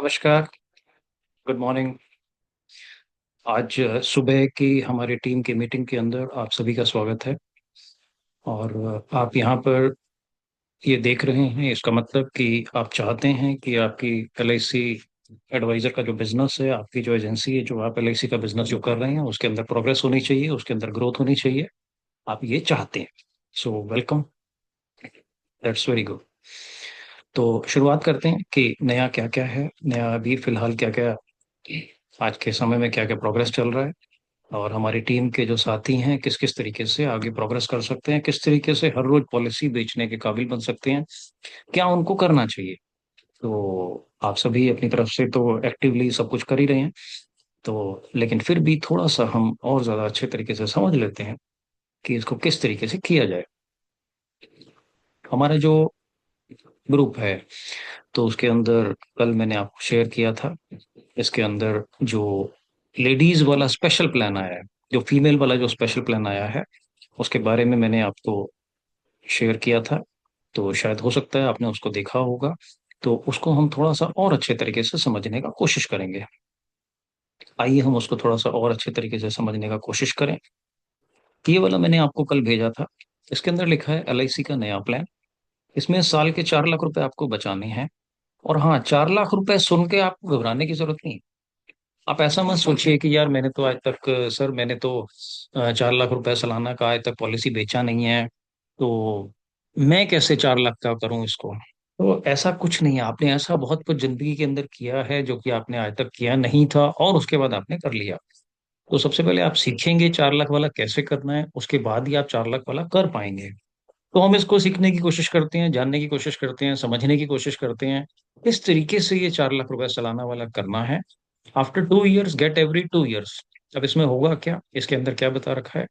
नमस्कार। Good morning. आज सुबह की हमारी टीम की मीटिंग के अंदर आप सभी का स्वागत है। और आप यहाँ पर ये देख रहे हैं, इसका मतलब कि आप चाहते हैं कि आपकी एलआईसी एडवाइजर का जो बिजनेस है, आपकी जो एजेंसी है, जो आप एलआईसी का बिजनेस जो कर रहे हैं, उसके अंदर प्रोग्रेस होनी चाहिए, उसके अंदर ग्रोथ होनी चाहिए। आप ये चाहते हैं। So welcome. That's very good. तो शुरुआत करते हैं कि नया क्या क्या है, नया अभी फिलहाल क्या क्या आज के समय में क्या क्या प्रोग्रेस चल रहा है, और हमारी टीम के जो साथी हैं किस किस तरीके से आगे प्रोग्रेस कर सकते हैं, किस तरीके से हर रोज पॉलिसी बेचने के काबिल बन सकते हैं, क्या उनको करना चाहिए। तो आप सभी अपनी तरफ से तो एक्टिवली सब कुछ कर ही रहे हैं। तो लेकिन फिर भी थोड़ा सा हम और ज्यादा अच्छे तरीके से समझ लेते हैं कि इसको किस तरीके से किया जाए। हमारा जो ग्रुप है, तो उसके अंदर कल मैंने आपको शेयर किया था। इसके अंदर जो लेडीज वाला स्पेशल प्लान आया है, जो फीमेल वाला जो स्पेशल प्लान आया है, उसके बारे में मैंने आपको शेयर किया था। तो शायद हो सकता है आपने उसको देखा होगा। तो उसको हम थोड़ा सा और अच्छे तरीके से समझने का कोशिश करेंगे। आइए हम उसको थोड़ा सा और अच्छे तरीके से समझने का कोशिश करें। ये वाला मैंने आपको कल भेजा था। इसके अंदर लिखा है एलआईसी का नया प्लान। इसमें साल के 4 लाख रुपए आपको बचाने हैं। और हाँ, 4 लाख रुपए सुन के आपको घबराने की जरूरत नहीं। आप ऐसा मत सोचिए कि यार मैंने तो आज तक सर मैंने तो 4 लाख रुपए सालाना का आज तक पॉलिसी बेचा नहीं है, तो मैं कैसे 4 लाख का करूं इसको। तो ऐसा कुछ नहीं है। आपने ऐसा बहुत कुछ जिंदगी के अंदर किया है जो कि आपने आज तक किया नहीं था, और उसके बाद आपने कर लिया। तो सबसे पहले आप सीखेंगे 4 लाख वाला कैसे करना है, उसके बाद ही आप 4 लाख वाला कर पाएंगे। तो हम इसको सीखने की कोशिश करते हैं, जानने की कोशिश करते हैं, समझने की कोशिश करते हैं किस तरीके से ये 4 लाख रुपए सालाना वाला करना है। After 2 years get every 2 years. अब इसमें होगा क्या, इसके अंदर क्या बता रखा है,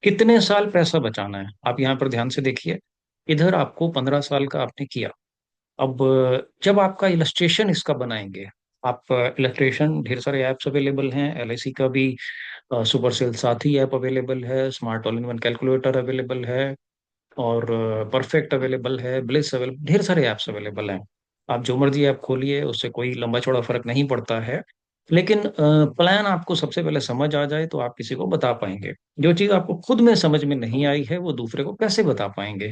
कितने साल पैसा बचाना है। आप यहाँ पर ध्यान से देखिए। इधर आपको 15 साल का आपने किया। अब जब आपका इलस्ट्रेशन इसका बनाएंगे, आप इलस्ट्रेशन ढेर सारे ऐप्स अवेलेबल हैं एलआईसी का भी। सुपर सेल साथी ऐप अवेलेबल है, smart all in one calculator available है, और परफेक्ट अवेलेबल है, ब्लिस अवेलेबल, ढेर सारे ऐप्स अवेलेबल हैं। आप जो मर्जी ऐप खोलिए, उससे कोई लंबा चौड़ा फर्क नहीं पड़ता है। लेकिन प्लान आपको सबसे पहले समझ आ जाए तो आप किसी को बता पाएंगे। जो चीज आपको खुद में समझ में नहीं आई है वो दूसरे को कैसे बता पाएंगे।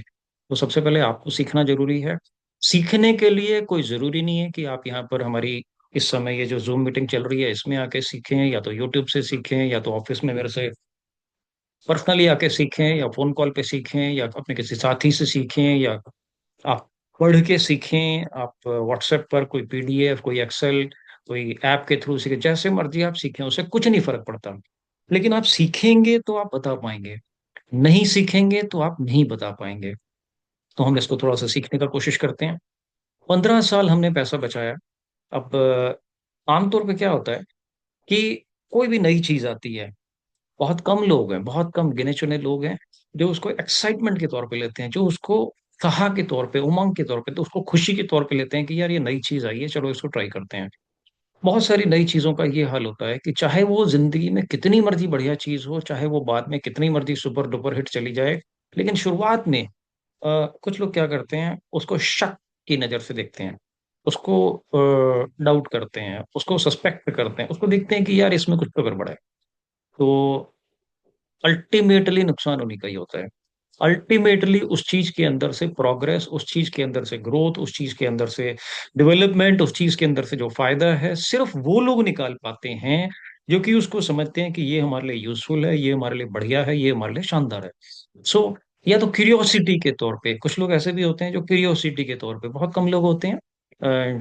तो सबसे पहले आपको सीखना जरूरी है। सीखने के लिए कोई जरूरी नहीं है कि आप यहाँ पर हमारी इस समय ये जो जूम मीटिंग चल रही है इसमें आके सीखें, या तो यूट्यूब से सीखें, या तो ऑफिस में मेरे से पर्सनली आके सीखें, या फोन कॉल पे सीखें, या अपने किसी साथी से सीखें, या आप पढ़ के सीखें, आप व्हाट्सएप पर कोई पीडीएफ, कोई एक्सेल, कोई ऐप के थ्रू सीखें, जैसे मर्जी आप सीखें, उससे कुछ नहीं फर्क पड़ता। लेकिन आप सीखेंगे तो आप बता पाएंगे, नहीं सीखेंगे तो आप नहीं बता पाएंगे। तो हम इसको थोड़ा सा सीखने का कोशिश करते हैं। 15 साल हमने पैसा बचाया। अब आमतौर पे क्या होता है कि कोई भी नई चीज आती है, बहुत कम लोग हैं, बहुत कम गिने चुने लोग हैं जो उसको एक्साइटमेंट के तौर पे लेते हैं, जो उसको उत्साह के तौर पे, उमंग के तौर पे, तो उसको खुशी के तौर पे लेते हैं कि यार ये नई चीज आई है, चलो इसको ट्राई करते हैं। बहुत सारी नई चीजों का ये हाल होता है कि चाहे वो जिंदगी में कितनी मर्जी बढ़िया चीज हो, चाहे वो बाद में कितनी मर्जी सुपर डुपर हिट चली जाए, लेकिन शुरुआत में कुछ लोग क्या करते हैं, उसको शक की नजर से देखते हैं, उसको डाउट करते हैं, उसको सस्पेक्ट करते हैं, उसको देखते हैं कि यार इसमें कुछ तो गड़बड़ है। तो अल्टीमेटली नुकसान उन्हीं का ही होता है। अल्टीमेटली उस चीज के अंदर से प्रोग्रेस, उस चीज के अंदर से ग्रोथ, उस चीज के अंदर से डेवलपमेंट, उस चीज के अंदर से जो फायदा है सिर्फ वो लोग निकाल पाते हैं जो कि उसको समझते हैं कि ये हमारे लिए यूजफुल है, ये हमारे लिए बढ़िया है, ये हमारे लिए शानदार है। सो या तो क्यूरियोसिटी के तौर पे, कुछ लोग ऐसे भी होते हैं जो क्यूरियोसिटी के तौर पे, बहुत कम लोग होते हैं,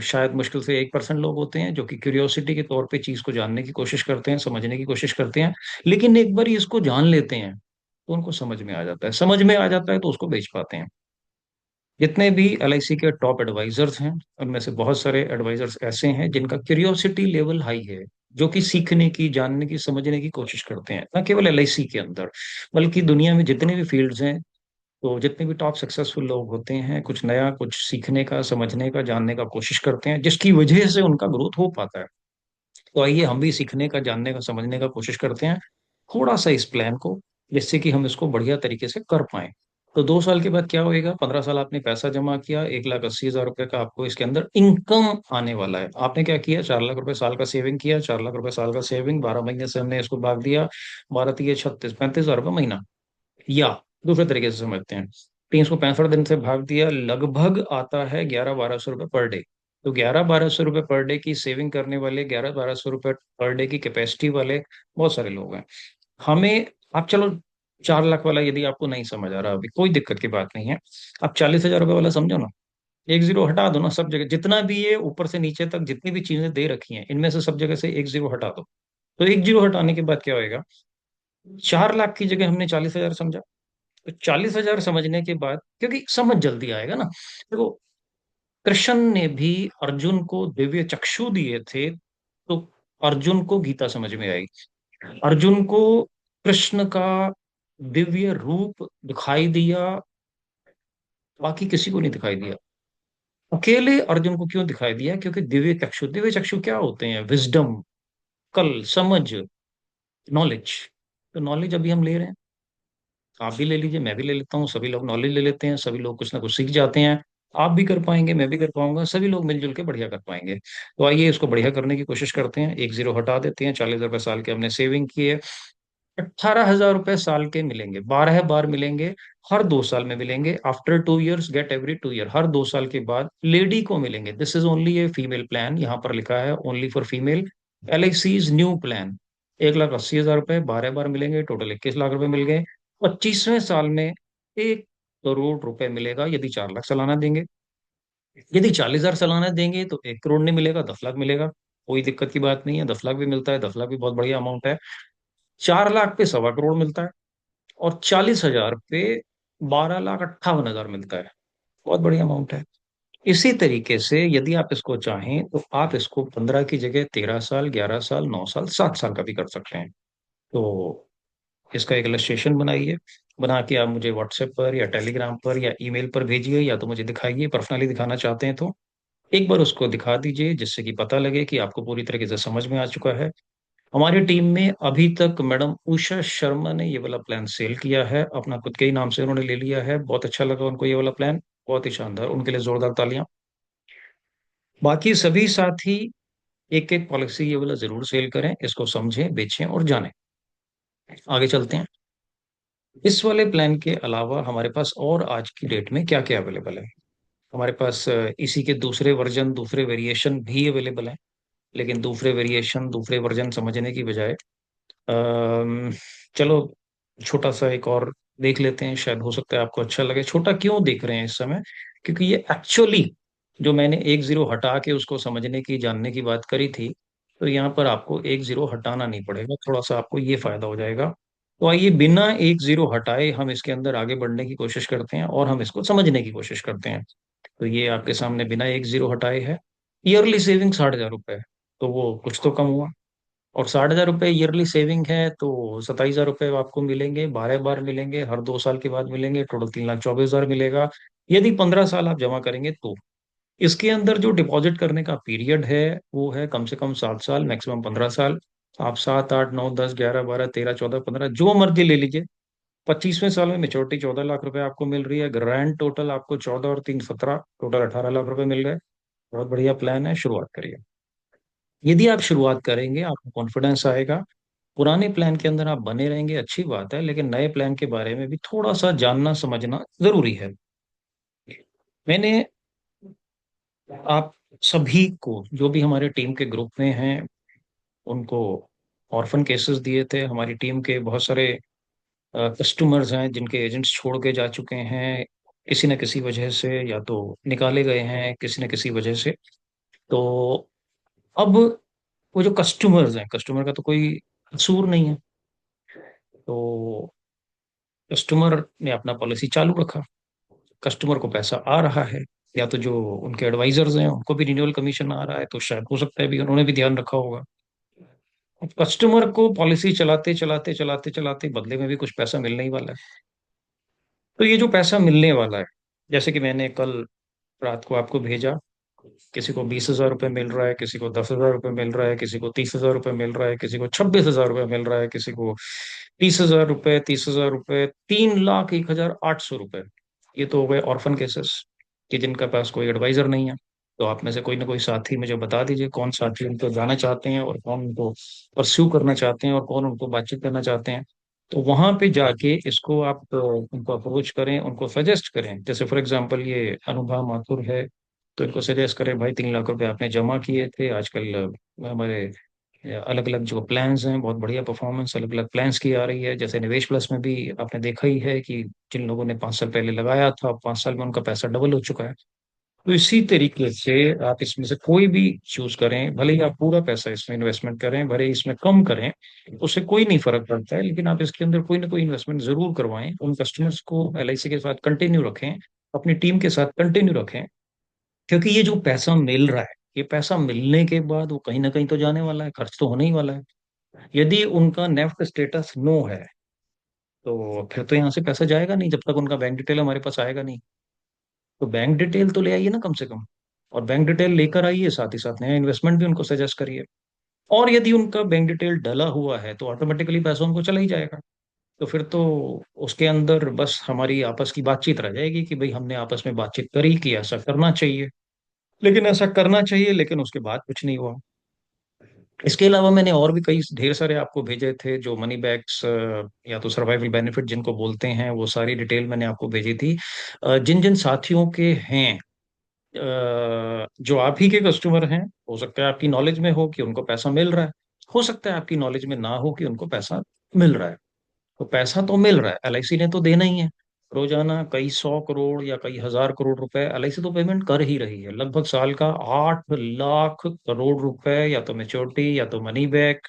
शायद मुश्किल से 1% लोग होते हैं जो कि क्यूरियोसिटी के तौर पे चीज को जानने की कोशिश करते हैं, समझने की कोशिश करते हैं। लेकिन एक बार इसको जान लेते हैं तो उनको समझ में आ जाता है, समझ में आ जाता है तो उसको बेच पाते हैं। जितने भी एलआईसी के टॉप एडवाइजर्स हैं, उनमें से बहुत सारे एडवाइजर्स ऐसे हैं जिनका क्यूरियोसिटी लेवल हाई है, जो कि सीखने की, जानने की, समझने की कोशिश करते हैं, न केवल एलआईसी के अंदर बल्कि दुनिया में जितने भी फील्ड्स हैं। तो जितने भी टॉप सक्सेसफुल लोग होते हैं, कुछ नया, कुछ सीखने का, समझने का, जानने का कोशिश करते हैं, जिसकी वजह से उनका ग्रोथ हो पाता है। तो आइए हम भी सीखने का, जानने का, समझने का कोशिश करते हैं थोड़ा सा इस प्लान को, जिससे कि हम इसको बढ़िया तरीके से कर पाए। तो 2 साल के बाद क्या होएगा, 15 साल आपने पैसा जमा किया, 1,80,000 रुपए का आपको इसके अंदर इनकम आने वाला है। आपने क्या किया, 4 लाख रुपए साल का सेविंग किया, 4 लाख रुपए साल का सेविंग, 12 महीने से हमने इसको भाग दिया, 12 तिये 36, 35,000 रुपये महीना। या दूसरे तरीके से समझते हैं, 365 दिन से भाग दिया, लगभग आता है 11-12 सौ रुपये पर डे। तो 11-12 सौ रुपये पर डे की सेविंग करने वाले, 11-12 सौ रुपये पर डे की कैपेसिटी वाले बहुत सारे लोग हैं। हमें, आप चलो 4 लाख वाला यदि आपको नहीं समझ आ रहा अभी, कोई दिक्कत की बात नहीं है। आप 40,000 रुपये वाला समझो ना, एक जीरो हटा दो ना सब जगह, जितना भी ये ऊपर से नीचे तक जितनी भी चीजें दे रखी हैं इनमें से सब जगह से एक जीरो हटा दो। तो एक जीरो हटाने के बाद क्या होएगा, 4 लाख की जगह हमने 40,000 समझा। तो 40,000 समझने के बाद, क्योंकि समझ जल्दी आएगा ना, देखो, कृष्ण ने भी अर्जुन को दिव्य चक्षु दिए थे, तो अर्जुन को गीता समझ में आई। अर्जुन को कृष्ण का दिव्य रूप दिखाई दिया, बाकी किसी को नहीं दिखाई दिया। अकेले अर्जुन को क्यों दिखाई दिया, क्योंकि दिव्य चक्षु, दिव्य चक्षु क्या होते हैं, विजडम, कल, समझ, नॉलेज। तो नॉलेज अभी हम ले रहे हैं, आप भी ले लीजिए, मैं भी ले लेता हूँ, सभी लोग नॉलेज ले लेते हैं, सभी लोग कुछ ना कुछ सीख जाते हैं। आप भी कर पाएंगे, मैं भी कर पाऊंगा, सभी लोग मिलजुल के बढ़िया कर पाएंगे। तो आइए इसको बढ़िया करने की कोशिश करते हैं। एक जीरो हटा देते हैं, 40,000 रुपये साल के हमने सेविंग किए, 18,000 रुपये साल के मिलेंगे, 12 बार मिलेंगे, हर 2 साल में मिलेंगे। After 2 years get every 2 year, हर 2 साल के बाद लेडी को मिलेंगे। This is only a female plan, यहाँ पर लिखा है only for female. LIC is new plan, 1,80,000 रुपये, 12 बार मिलेंगे, टोटल 21 लाख रुपए मिल गए। 25वें साल में 1 करोड़ रुपए मिलेगा यदि 4 लाख सालाना देंगे। यदि 40,000 सालाना देंगे तो 1 करोड़ नहीं मिलेगा, 10 लाख मिलेगा। कोई दिक्कत की बात नहीं है, 10 लाख भी मिलता है, 10 लाख भी बहुत बढ़िया अमाउंट है। 4 लाख पे 1.25 करोड़ मिलता है, और 40,000 पे 12,58,000 मिलता है, बहुत बढ़िया अमाउंट है। इसी तरीके से यदि आप इसको चाहें तो आप इसको 15 की जगह 13 साल, 11 साल, 9 साल, 7 साल का भी कर सकते हैं। तो इसका एक इलस्ट्रेशन बनाइए, बना के आप मुझे व्हाट्सएप पर या टेलीग्राम पर या ईमेल पर भेजिए, या तो मुझे दिखाइए, पर्सनली दिखाना चाहते हैं तो एक बार उसको दिखा दीजिए, जिससे कि पता लगे कि आपको पूरी तरीके से समझ में आ चुका है। हमारी टीम में अभी तक मैडम उषा शर्मा ने ये वाला प्लान सेल किया है, अपना खुद के ही नाम से उन्होंने ले लिया है, बहुत अच्छा लगा उनको ये वाला प्लान, बहुत ही शानदार, उनके लिए जोरदार तालियां। बाकी सभी साथी एक एक पॉलिसी ये वाला जरूर सेल करें, इसको समझें, बेचें और जानें। आगे चलते हैं। इस वाले प्लान के अलावा हमारे पास और आज की डेट में क्या क्या अवेलेबल है। हमारे पास इसी के दूसरे वर्जन, दूसरे वेरिएशन भी अवेलेबल हैं। लेकिन दूसरे वेरिएशन, दूसरे वर्जन समझने की बजाय अम, चलो छोटा सा एक और देख लेते हैं, शायद हो सकता है आपको अच्छा लगे। छोटा क्यों देख रहे हैं इस समय, क्योंकि ये एक्चुअली जो मैंने एक जीरो हटा के उसको समझने की, जानने की बात करी थी, तो यहाँ पर आपको एक जीरो हटाना नहीं पड़ेगा, थोड़ा सा आपको ये फायदा हो जाएगा। तो आइए बिना एक जीरो हटाए हम इसके अंदर आगे बढ़ने की कोशिश करते हैं और हम इसको समझने की कोशिश करते हैं। तो ये आपके सामने बिना एक जीरो हटाए है। ईयरली सेविंग 60,000 रुपये, तो वो कुछ तो कम हुआ। और 60,000 रुपये ईयरली सेविंग है, तो 27,000 रुपये आपको मिलेंगे, 12 बार मिलेंगे, हर 2 साल के बाद मिलेंगे, टोटल 3,24,000 मिलेगा। यदि 15 साल आप जमा करेंगे तो इसके अंदर जो डिपॉजिट करने का पीरियड है वो है कम से कम 7 साल, मैक्सिमम 15 साल। आप 7, 8, 9, 10, 11, 12, 13, 14, 15 जो मर्जी ले लीजिए। 25वें साल में मेच्योरिटी 14 लाख रुपए आपको मिल रही है, ग्रैंड टोटल आपको 14 और 3 17, टोटल 18 लाख रुपए मिल गए। बहुत बढ़िया प्लान है, शुरुआत करिए। यदि आप शुरुआत करेंगे आपको कॉन्फिडेंस आएगा। पुराने प्लान के अंदर आप बने रहेंगे अच्छी बात है, लेकिन नए प्लान के बारे में भी थोड़ा सा जानना समझना जरूरी है। मैंने आप सभी को, जो भी हमारे टीम के ग्रुप में हैं, उनको ऑर्फन केसेस दिए थे। हमारी टीम के बहुत सारे कस्टमर्स हैं जिनके एजेंट्स छोड़ के जा चुके हैं किसी न किसी वजह से, या तो निकाले गए हैं किसी न किसी वजह से। तो अब वो जो कस्टमर्स हैं, कस्टमर का तो कोई कसूर नहीं है, तो कस्टमर ने अपना पॉलिसी चालू रखा, कस्टमर को पैसा आ रहा है, या तो जो उनके एडवाइजर्स हैं उनको भी रिन्यूअल कमीशन आ रहा है, तो शायद हो सकता है भी उन्होंने भी ध्यान रखा होगा। अब कस्टमर को पॉलिसी चलाते चलाते चलाते चलाते बदले में भी कुछ पैसा मिलने ही वाला है। तो ये जो पैसा मिलने वाला है, जैसे कि मैंने कल रात को आपको भेजा, किसी को 20,000 रुपये मिल रहा है, किसी को 10,000 रुपये मिल रहा है, किसी को 30,000 रुपये मिल रहा है, किसी को 26,000 रुपये मिल रहा है, किसी को 30,000 रुपये, 30,000 रुपये, 3,01,800 रुपये। ये तो हो गए ऑर्फन केसेस कि जिनका पास कोई एडवाइजर नहीं है। तो आप में से कोई ना कोई साथी मुझे बता दीजिए कौन साथी उनको जाना चाहते हैं और कौन उनको परस्यू करना चाहते हैं और कौन उनको बातचीत करना चाहते हैं। तो वहां पे जाके इसको आप उनको अप्रोच करें, उनको सजेस्ट करें। जैसे फॉर एग्जांपल ये अनुभव माथुर है, तो इनको सजेस्ट करें, भाई 3 लाख रुपए आपने जमा किए थे, आजकल हमारे अलग अलग जो प्लान्स हैं, बहुत बढ़िया परफॉर्मेंस अलग अलग प्लान्स की आ रही है। जैसे निवेश प्लस में भी आपने देखा ही है कि जिन लोगों ने 5 साल पहले लगाया था, 5 साल में उनका पैसा डबल हो चुका है। तो इसी तरीके से आप इसमें से कोई भी चूज करें, भले ही आप पूरा पैसा इसमें इन्वेस्टमेंट करें, भले ही इसमें कम करें, उससे कोई नहीं फर्क पड़ता है, लेकिन आप इसके अंदर कोई ना कोई इन्वेस्टमेंट जरूर करवाएं। उन कस्टमर्स को एलआईसी के साथ कंटिन्यू रखें, अपनी टीम के साथ कंटिन्यू रखें, क्योंकि ये जो पैसा मिल रहा है, ये पैसा मिलने के बाद वो कहीं ना कहीं तो जाने वाला है, खर्च तो होने ही वाला है। यदि उनका नेफ्ट स्टेटस नो है, तो फिर तो यहाँ से पैसा जाएगा नहीं जब तक उनका बैंक डिटेल हमारे पास आएगा नहीं। तो बैंक डिटेल तो ले आइए ना कम से कम, और बैंक डिटेल लेकर आइए, साथ ही साथ नया इन्वेस्टमेंट भी उनको सजेस्ट करिए। और यदि उनका बैंक डिटेल डला हुआ है तो ऑटोमेटिकली पैसा उनको चला ही जाएगा। तो फिर तो उसके अंदर बस हमारी आपस की बातचीत रह जाएगी कि भाई हमने आपस में बातचीत करी कि ऐसा करना चाहिए, लेकिन ऐसा करना चाहिए, लेकिन उसके बाद कुछ नहीं हुआ। इसके अलावा मैंने और भी कई ढेर सारे आपको भेजे थे जो मनी बैग्स या तो सर्वाइवल बेनिफिट जिनको बोलते हैं, वो सारी डिटेल मैंने आपको भेजी थी। जिन जिन साथियों के हैं, जो आप ही के कस्टमर हैं, हो सकता है आपकी नॉलेज में हो कि उनको पैसा मिल रहा है, हो सकता है आपकी नॉलेज में ना हो कि उनको पैसा मिल रहा है। तो पैसा तो मिल रहा है, एलआईसी ने तो देना ही है। रोजाना कई 100 करोड़ या कई हजार करोड़ रुपए एलआईसी तो पेमेंट कर ही रही है, लगभग साल का 8 लाख करोड़ रुपए, या तो मेच्योरिटी, या तो मनी बैक,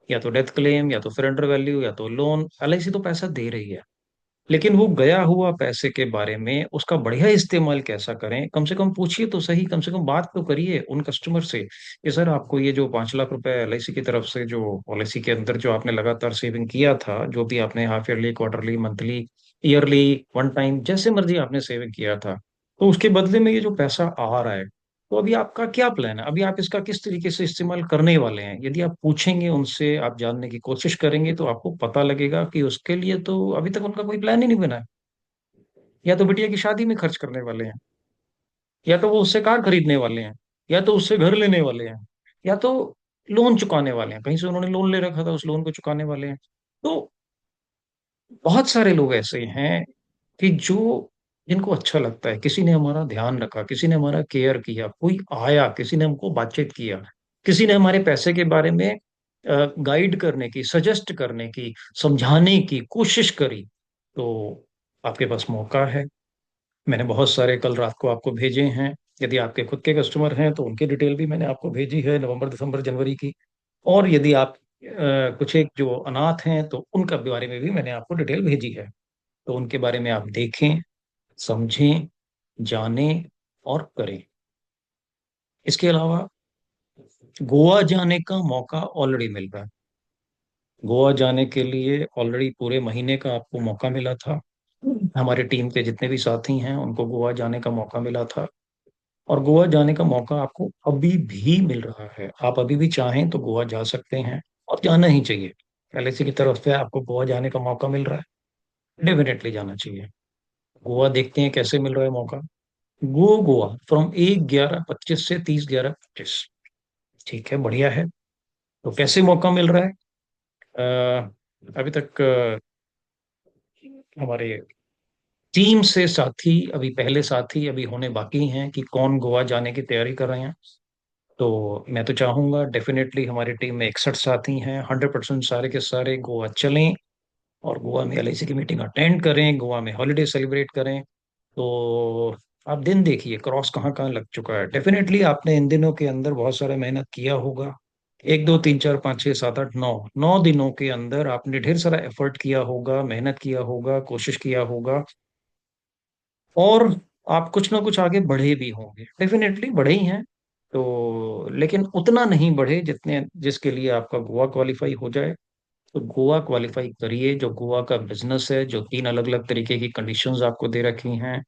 या तो डेथ क्लेम, या तो सरेंडर वैल्यू, या तो लोन, एलआईसी तो पैसा दे रही है। लेकिन वो गया हुआ पैसे के बारे में उसका बढ़िया इस्तेमाल कैसा करें, कम से कम पूछिए तो सही, कम से कम बात तो करिए उन कस्टमर से कि सर आपको ये जो 5 लाख रुपए एलआईसी की तरफ से जो पॉलिसी के अंदर जो आपने लगातार सेविंग किया था, जो भी आपने half yearly, quarterly, monthly, yearly, one time, जैसे मर्जी आपने सेविंग किया था, तो उसके बदले में ये जो पैसा आ रहा है, तो अभी आपका क्या प्लान है, अभी आप इसका किस तरीके से इस्तेमाल करने वाले हैं। यदि आप पूछेंगे उनसे, आप जानने की कोशिश करेंगे, तो आपको पता लगेगा कि उसके लिए तो अभी तक उनका कोई प्लान ही नहीं बना है। या तो बिटिया की शादी में खर्च करने वाले हैं, या तो वो उससे कार खरीदने वाले हैं, या तो उससे घर लेने वाले हैं, या तो लोन चुकाने वाले हैं, कहीं से उन्होंने लोन ले रखा था उस लोन को चुकाने वाले हैं। तो बहुत सारे लोग ऐसे हैं कि जो जिनको अच्छा लगता है, किसी ने हमारा ध्यान रखा, किसी ने हमारा केयर किया, कोई आया, किसी ने हमको बातचीत किया, किसी ने हमारे पैसे के बारे में गाइड करने की, सजेस्ट करने की, समझाने की कोशिश करी, तो आपके पास मौका है। मैंने बहुत सारे कल रात को आपको भेजे हैं। यदि आपके खुद के कस्टमर हैं तो उनकी डिटेल भी मैंने आपको भेजी है, नवंबर, दिसंबर, जनवरी की। और यदि आप कुछ एक जो अनाथ हैं तो उनका बारे में भी मैंने आपको डिटेल भेजी है। तो उनके बारे में आप देखें, समझें, जानें और करें। इसके अलावा गोवा जाने का मौका ऑलरेडी मिल रहा है। गोवा जाने के लिए ऑलरेडी पूरे महीने का आपको मौका मिला था। हमारे टीम के जितने भी साथी हैं उनको गोवा जाने का मौका मिला था। और गोवा जाने का मौका आपको अभी भी मिल रहा है, आप अभी भी चाहें तो गोवा जा सकते हैं, और जाना ही चाहिए। एलआईसी की तरफ से आपको गोवा जाने का मौका मिल रहा है, डेफिनेटली जाना चाहिए। गोवा देखते हैं कैसे मिल रहा है मौका। गो गोवा फ्रॉम 1/11/25 से 30/11/25। ठीक है, बढ़िया है। तो कैसे मौका मिल रहा है? अभी तक हमारे टीम से साथी, अभी पहले साथी अभी होने बाकी हैं कि कौन गोवा जाने की तैयारी कर रहे हैं। तो मैं तो चाहूंगा डेफिनेटली हमारी टीम में 61 साथी हैं, 100% सारे के सारे गोवा चलें और गोवा में एलआईसी की मीटिंग अटेंड करें, गोवा में हॉलीडे सेलिब्रेट करें। तो आप दिन देखिए क्रॉस कहाँ कहाँ लग चुका है। डेफिनेटली आपने इन दिनों के अंदर बहुत सारा मेहनत किया होगा। 1 2 3 4 5 6 7 8 9 दिनों के अंदर आपने ढेर सारा एफर्ट किया होगा, मेहनत किया होगा, कोशिश किया होगा, और आप कुछ ना कुछ आगे बढ़े भी होंगे, डेफिनेटली बढ़े ही हैं। तो लेकिन उतना नहीं बढ़े जितने जिसके लिए आपका गोवा क्वालिफाई हो जाए। तो गोवा क्वालिफाई करिए। जो गोवा का बिजनेस है, जो 3 अलग अलग तरीके की कंडीशंस आपको दे रखी हैं,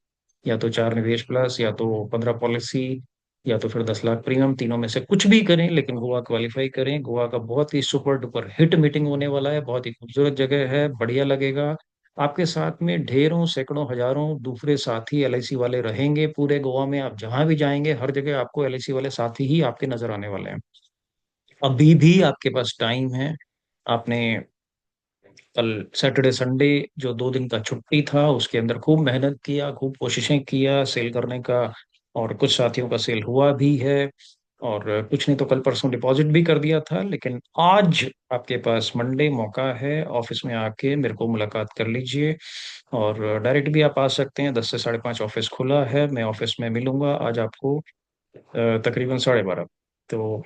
या तो 4 निवेश प्लस, या तो 15 पॉलिसी, या तो फिर 10 लाख प्रीमियम, तीनों में से कुछ भी करें, लेकिन गोवा क्वालिफाई करें। गोवा का बहुत ही सुपर डुपर हिट मीटिंग होने वाला है, बहुत ही खूबसूरत जगह है, बढ़िया लगेगा। आपके साथ में ढेरों सैकड़ों हजारों दूसरे साथी एलआईसी वाले रहेंगे पूरे गोवा में। आप जहां भी जाएंगे हर जगह आपको एलआईसी वाले साथी ही आपके नजर आने वाले हैं। अभी भी आपके पास टाइम है। आपने कल सैटरडे संडे जो 2 दिन का छुट्टी था उसके अंदर खूब मेहनत किया, खूब कोशिशें किया सेल करने का, और कुछ साथियों का सेल हुआ भी है। और कुछ नहीं तो कल परसों डिपॉजिट भी कर दिया था। लेकिन आज आपके पास मंडे मौका है, ऑफिस में आके मेरे को मुलाकात कर लीजिए। और डायरेक्ट भी आप आ सकते हैं, 10 से 5:30 ऑफिस खुला है, मैं ऑफिस में मिलूंगा आज आपको तकरीबन 12:30। तो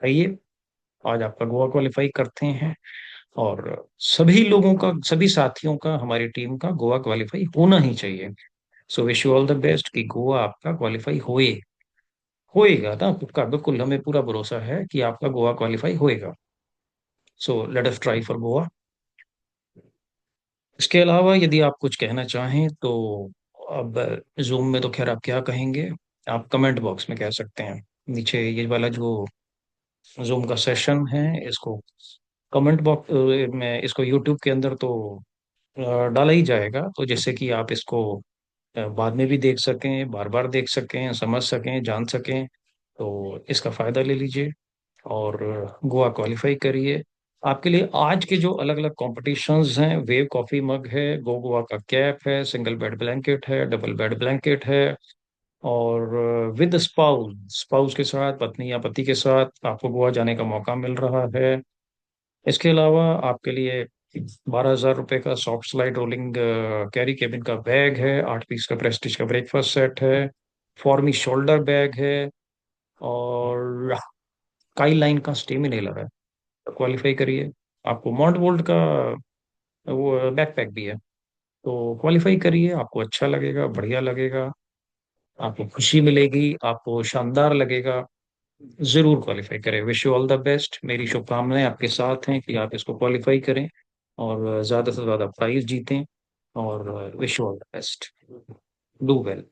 आइए, आज आपका गोवा क्वालिफाई करते हैं। और सभी लोगों का, सभी साथियों का, हमारी टीम का गोवा क्वालिफाई होना ही चाहिए। So wish you all the best कि गोवा आपका क्वालिफाई होएगा ना, पक्का, बिल्कुल, हमें पूरा भरोसा है कि आपका गोवा क्वालिफाई होएगा। So let us try for Goa. इसके अलावा यदि आप कुछ कहना चाहें तो अब जूम में तो खैर आप क्या कहेंगे, आप कमेंट बॉक्स में कह सकते हैं। नीचे ये वाला जो जूम का सेशन है इसको कमेंट बॉक्स में, इसको यूट्यूब के अंदर तो डाला ही जाएगा, तो जिससे कि आप इसको बाद में भी देख सकें, बार बार देख सकें, समझ सकें, जान सकें। तो इसका फायदा ले लीजिए और गोवा क्वालिफाई करिए। आपके लिए आज के जो अलग अलग कॉम्पिटिशन्स हैं, वेव कॉफी मग है, गो गोवा का कैप है, सिंगल बेड ब्लैंकेट है, डबल बेड ब्लैंकेट है, और विद स्पाउस, स्पाउस के साथ, पत्नी या पति के साथ आपको गोवा जाने का मौका मिल रहा है। इसके अलावा आपके लिए 12,000 रुपये का soft slide rolling carry cabin का बैग है, 8 पीस का प्रेस्टीज का ब्रेकफास्ट सेट है, फॉर्मी शोल्डर बैग है, और काई लाइन का स्टेमिना लगा है। तो क्वालिफाई करिए। आपको मॉन्ट वोल्ट का वो बैकपैक भी है। तो क्वालिफाई करिए, आपको अच्छा लगेगा, बढ़िया लगेगा, आपको खुशी मिलेगी, आपको शानदार लगेगा। जरूर क्वालिफाई करें। Wish you all the best. मेरी शुभकामनाएं आपके साथ हैं कि आप इसको क्वालिफाई करें और ज्यादा से ज्यादा प्राइज जीतें। और wish you all the best. Do well.